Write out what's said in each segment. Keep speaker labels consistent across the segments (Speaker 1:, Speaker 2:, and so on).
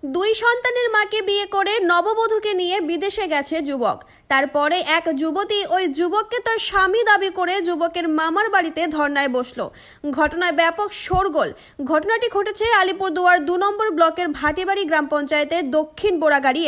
Speaker 1: দুই সন্তানের মাকে বিয়ে করে নববধূকে নিয়ে বিদেশে গেছে যুবক। তারপরে এক যুবতী ওই যুবককে তার স্বামী দাবি করে যুবকের মামার বাড়িতে ধর্নায় বসলো। ঘটনায় ব্যাপক শোরগোল। ঘটনাটি ঘটেছে আলিপুরদুয়ার ২ নম্বর ব্লকের ভাটিবাড়ি গ্রাম পঞ্চায়েতের দক্ষিণ বোরাগাড়ি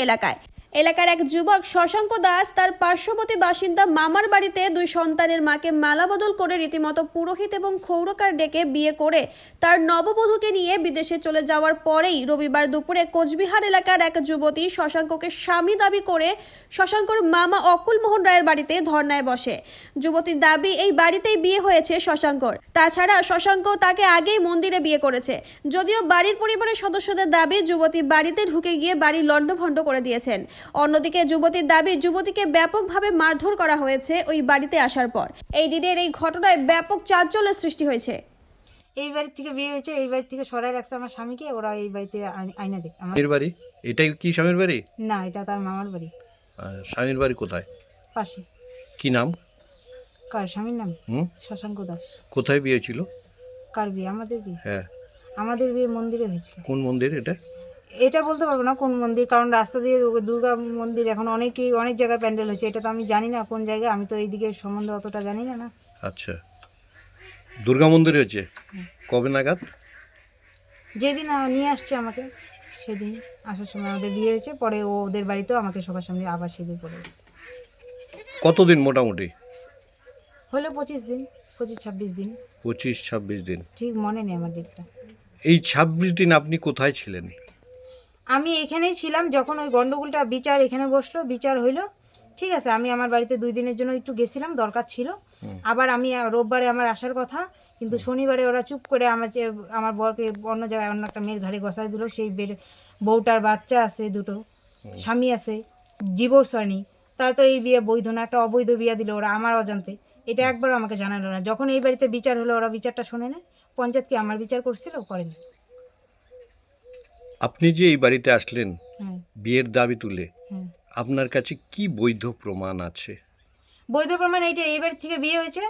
Speaker 1: এলাকার এক যুবক শশাঙ্ক দাস তার পার্শ্ববর্তী বাসিন্দা মামার বাড়িতে দুই সন্তানের মাকে মালাবদল করে রীতিমতো পুরোহিত এবং ক্ষৌরকার ডেকে বিয়ে করে তার নববধূকে নিয়ে বিদেশে চলে যাওয়ার পরেই রবিবার দুপুরে কোচবিহার এলাকার এক যুবতী শশাঙ্ককে স্বামী দাবি করে শশাঙ্কর মামা অকুল মোহন রায়ের বাড়িতে ধর্নায় বসে। যুবতীর দাবি এই বাড়িতেই বিয়ে হয়েছে শশাঙ্কর। তাছাড়া শশাঙ্ক তাকে আগেই মন্দিরে বিয়ে করেছে। যদিও বাড়ির পরিবারের সদস্যদের দাবি যুবতী বাড়িতে ঢুকে গিয়ে বাড়ি লণ্ডভণ্ড করে দিয়েছেন। অন্যদিকে যুবতীর দাবি যুবতীকে ব্যাপকভাবে মারধর করা হয়েছে ওই বাড়িতে আসার পর। এই দিনের এই ঘটনায় ব্যাপক চাঞ্চল্যের সৃষ্টি হয়েছে।
Speaker 2: এই বাড়ি থেকে বিয়ে হয়েছে, এই বাড়ি থেকে সরাই রাখছে আমার স্বামীকে। ওরা এই বাড়িতে আইনা দেখ
Speaker 3: এর বাড়ি এটাই কি স্বামীর বাড়ি?
Speaker 2: না, এটা তার মামার বাড়ি।
Speaker 3: আর স্বামীর বাড়ি কোথায়?
Speaker 2: পাশে।
Speaker 3: কি নাম?
Speaker 2: কার স্বামীর নাম? শশাঙ্ক দাস।
Speaker 3: কোথায় বিয়ে ছিল?
Speaker 2: কার বিয়ে? আমাদের বিয়ে।
Speaker 3: হ্যাঁ,
Speaker 2: আমাদের বিয়ে মন্দিরে হয়েছিল।
Speaker 3: কোন মন্দির এটা?
Speaker 2: এটা বলতে পারবো না কোন মন্দির, কারণ রাস্তা দিয়ে দুর্গা মন্দির এখন অনেক জায়গায় প্যান্ডেল হচ্ছে। এটা তো আমি জানি না কোন জায়গায়, আমি তো এইদিকে সম্বন্ধে অতটা জানি না।
Speaker 3: আচ্ছা, দুর্গা মন্দিরে হচ্ছে। কবে নাগাদ?
Speaker 2: যেদিন নিয়ে আসছে আমাকে, সেদিন আসার সময় আমাদের বিয়ে হয়েছে। পরে ওদের বাড়িতেও আমাকে সবার সামনে আবার সেদিন পড়ে গেছে।
Speaker 3: কতদিন মোটামুটি?
Speaker 2: হলো 25 দিন, 25-26 দিন।
Speaker 3: 25-26 দিন।
Speaker 2: ঠিক মনে নেই আমার ডেটটা।
Speaker 3: এই 26 দিন আপনি কোথায় ছিলেন?
Speaker 2: আমি এখানেই ছিলাম যখন ওই গন্ডগোলটা বিচার এখানে বসলো, বিচার হইলো। ঠিক আছে, আমি আমার বাড়িতে 2 দিনের জন্য একটু গেছিলাম, দরকার ছিল। আবার আমি রোববারে আমার আসার কথা, কিন্তু শনিবারে ওরা চুপ করে আমার বরকে অন্য জায়গায় অন্য একটা মেয়ের ঘাড়ে বসায় দিল। সেই বউটার বাচ্চা আছে, 2টো স্বামী আছে, ডিভোর্স হয়নি। তার তো এই বিয়ে বৈধ না, একটা অবৈধ বিয়ে দিল ওরা আমার অজান্তে। এটা একবারও আমাকে জানালো না। যখন এই বাড়িতে বিচার হলো ওরা বিচারটা শোনে না। পঞ্চায়েত কি আমার বিচার করছিল? করেনি।
Speaker 3: আপনি যে এই বাড়িতে আসলেন
Speaker 2: হ্যাঁ,
Speaker 3: বিয়ের দাবি তুলে,
Speaker 2: হ্যাঁ।
Speaker 3: আপনার কাছে কি বৈধ প্রমাণ আছে?
Speaker 2: বৈধ প্রমাণ এইটা, এই বাড়ি থেকে বিয়ে হয়েছে,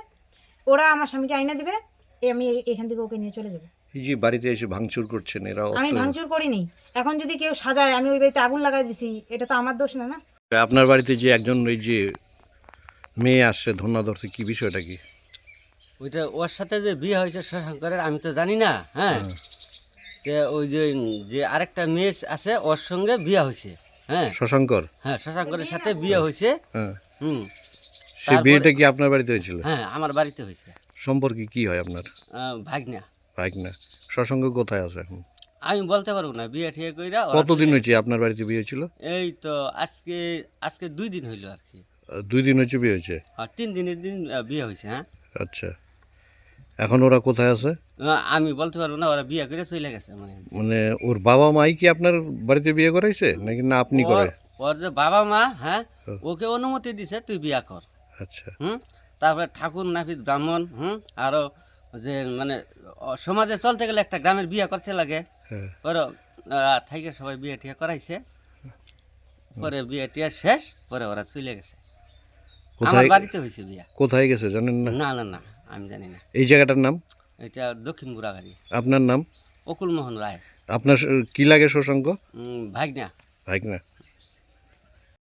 Speaker 2: ওরা আমার স্বামীকে আইনা দিবে, আমি এখান থেকে ওকে নিয়ে চলে যাবো।
Speaker 3: এই যে বাড়িতে এসে ভাঙচুর করছেন, এরা
Speaker 2: আমি ভাঙচুর করিনি। এখন যদি কেউ সাজায় আমি ওই বাড়িতে আগুন লাগাই দিছি, এটা তো আমার দোষ না। না,
Speaker 3: আপনার বাড়িতে যে একজন এই যে মেয়ে আসছে ধর্নাধরতে, কি বিষয়টা কি?
Speaker 4: ওইটা ওর সাথে যে বিয়ে হয়েছে শশাঙ্করের আমি তো জানি না। হ্যাঁ, যে ওই যে আরেকটা মেয়ে আছে ওর সঙ্গে বিয়ে হয়েছে। হ্যাঁ,
Speaker 3: শশাঙ্কর?
Speaker 4: হ্যাঁ, শশাঙ্করের সাথে বিয়ে হয়েছে।
Speaker 3: হ্যাঁ, সেই
Speaker 4: তারপরে-
Speaker 3: বিয়েটা কি আপনার বাড়িতে হয়েছিল?
Speaker 4: হ্যাঁ, আমার বাড়িতে হয়েছে।
Speaker 3: সম্পর্কে কি হয় আপনার?
Speaker 4: ভাগনা।
Speaker 3: ভাগনা। শশাঙ্ক কোথায় আছে এখন?
Speaker 4: আমি বলতে পারবো না, বিয়ে ঠিক কইরা
Speaker 3: কতদিন হয়েছে আপনার বাড়িতে বিয়ে ছিল?
Speaker 4: এই তো আজকে 2 দিন হইলো আর কি।
Speaker 3: 2 দিন হয়েছে বিয়ে হয়েছে?
Speaker 4: আর 3 দিনের দিন বিয়ে হয়েছে। হ্যাঁ,
Speaker 3: আচ্ছা, এখন ওরা কোথায় আছে?
Speaker 4: আমি বলতে পারবো না, ওরা বিয়ে করে চলে গেছে।
Speaker 3: মানে ওর বাবা মাই কি আপনার বাড়িতে বিয়ে করাইছে নাকি না আপনি করে?
Speaker 4: ওর যে বাবা মা, হ্যাঁ, ওকে অনুমতি দিছে তুই বিয়া কর।
Speaker 3: আচ্ছা,
Speaker 4: তারপরে ঠাকুর নাপিত ব্রাহ্মণ, আরো যে সমাজে চলতে গেলে একটা গ্রামের বিয়ে করতে লাগে।
Speaker 3: হ্যাঁ।
Speaker 4: পরে থেকে সবাই বিয়ে টিয়া করাইছে। পরে বিয়ে টিয়া শেষ, পরে ওরা চলে গেছে। আমার
Speaker 3: কোথায়
Speaker 4: বাড়িতে হয়েছে বিয়া।
Speaker 3: কোথায় গেছে জানেন না?
Speaker 4: না না না, আমি জানি না।
Speaker 3: এই জায়গাটার নাম?
Speaker 4: এটা দক্ষিণ বুড়াগাড়ি।
Speaker 3: আপনার নাম?
Speaker 4: অকুল মোহন রায়।
Speaker 3: আপনার কি লাগে শশাঙ্ক?
Speaker 4: ভাগনা।
Speaker 3: ভাগনা।